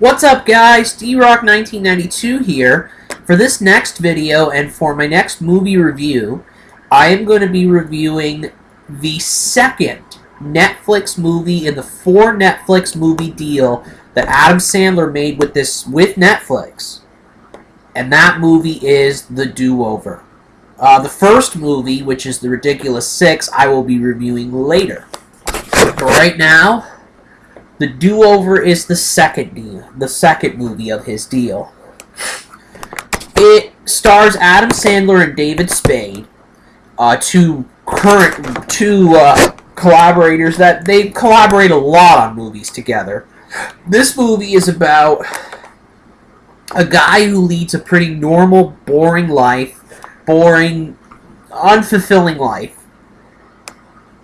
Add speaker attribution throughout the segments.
Speaker 1: What's up, guys? D-Rock1992 here. For this next video and for my next movie review, I am going to be reviewing the second Netflix movie in the 4 Netflix movie deal that Adam Sandler made with Netflix. And that movie is The Do-Over. The first movie, which is The Ridiculous Six, I will be reviewing later. But right now, The Do-Over is the second movie of his deal. It stars Adam Sandler and David Spade, two collaborators that they collaborate a lot on movies together. This movie is about a guy who leads a pretty normal, boring, unfulfilling life,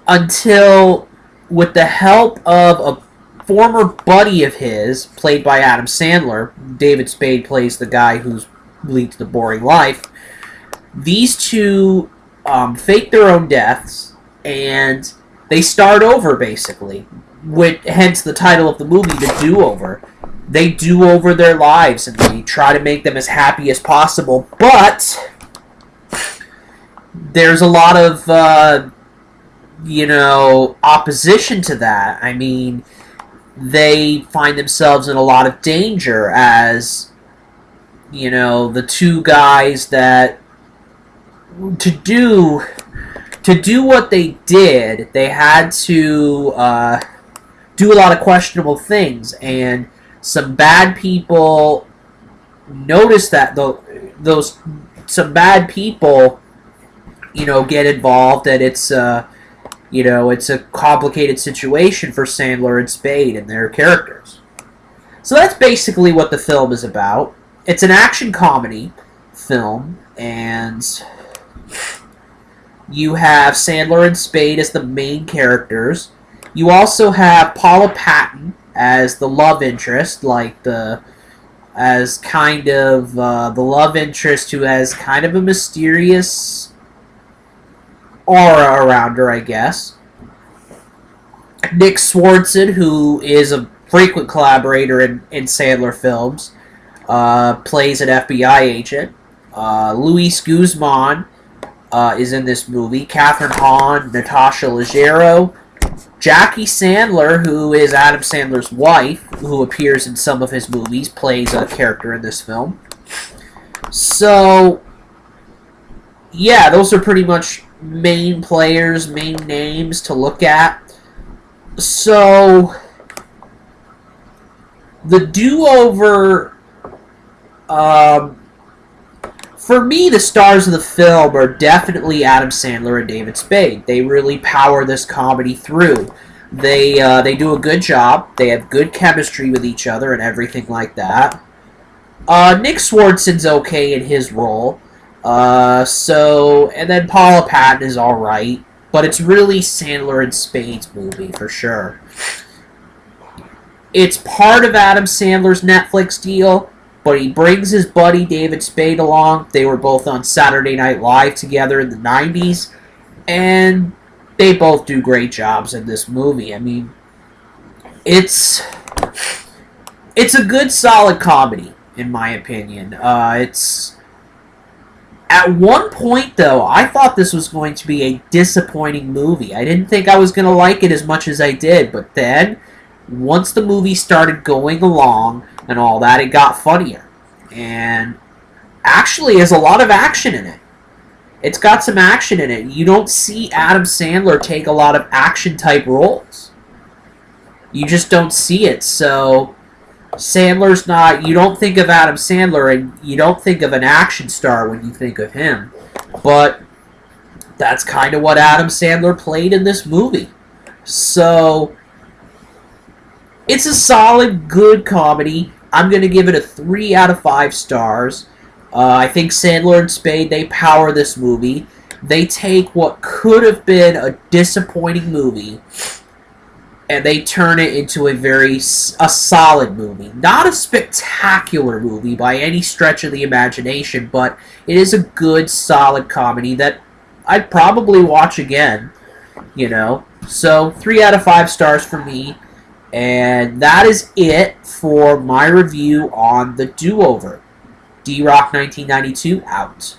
Speaker 1: until, with the help of a former buddy of his, played by Adam Sandler, David Spade plays the guy who leads the boring life. These two fake their own deaths, and they start over, basically. Hence the title of the movie, The Do-Over. They do over their lives, and they try to make them as happy as possible, but there's a lot of, opposition to that. I mean, they find themselves in a lot of danger as, the two guys that, to do what they did, they had to do a lot of questionable things, and some bad people notice that some bad people, get involved, and it's a complicated situation for Sandler and Spade and their characters. So that's basically what the film is about. It's an action comedy film, and you have Sandler and Spade as the main characters. You also have Paula Patton as the love interest, the love interest who has kind of a mysterious aura around her, I guess. Nick Swardson, who is a frequent collaborator in Sandler films, plays an FBI agent. Luis Guzman is in this movie. Catherine Hahn, Natasha Leggero. Jackie Sandler, who is Adam Sandler's wife, who appears in some of his movies, plays a character in this film. So, yeah, those are pretty much main players, main names to look at. So, The Do-Over, for me, the stars of the film are definitely Adam Sandler and David Spade. They really power this comedy through. They do a good job. They have good chemistry with each other and everything like that. Nick Swardson's okay in his role. And then Paula Patton is alright, but it's really Sandler and Spade's movie, for sure. It's part of Adam Sandler's Netflix deal, but he brings his buddy David Spade along. They were both on Saturday Night Live together in the 90s, and they both do great jobs in this movie. I mean, it's a good, solid comedy, in my opinion. At one point, though, I thought this was going to be a disappointing movie. I didn't think I was going to like it as much as I did, but then, once the movie started going along and all that, it got funnier. And actually, there's a lot of action in it. It's got some action in it. You don't see Adam Sandler take a lot of action-type roles. You just don't see it, so Sandler's not... You don't think of Adam Sandler, and you don't think of an action star when you think of him. But that's kind of what Adam Sandler played in this movie. So, it's a solid, good comedy. I'm going to give it a 3 out of 5 stars. I think Sandler and Spade, they power this movie. They take what could have been a disappointing movie, and they turn it into a solid movie. Not a spectacular movie by any stretch of the imagination, but it is a good, solid comedy that I'd probably watch again, So, 3 out of 5 stars for me. And that is it for my review on The Do-Over. D-Rock 1992 out.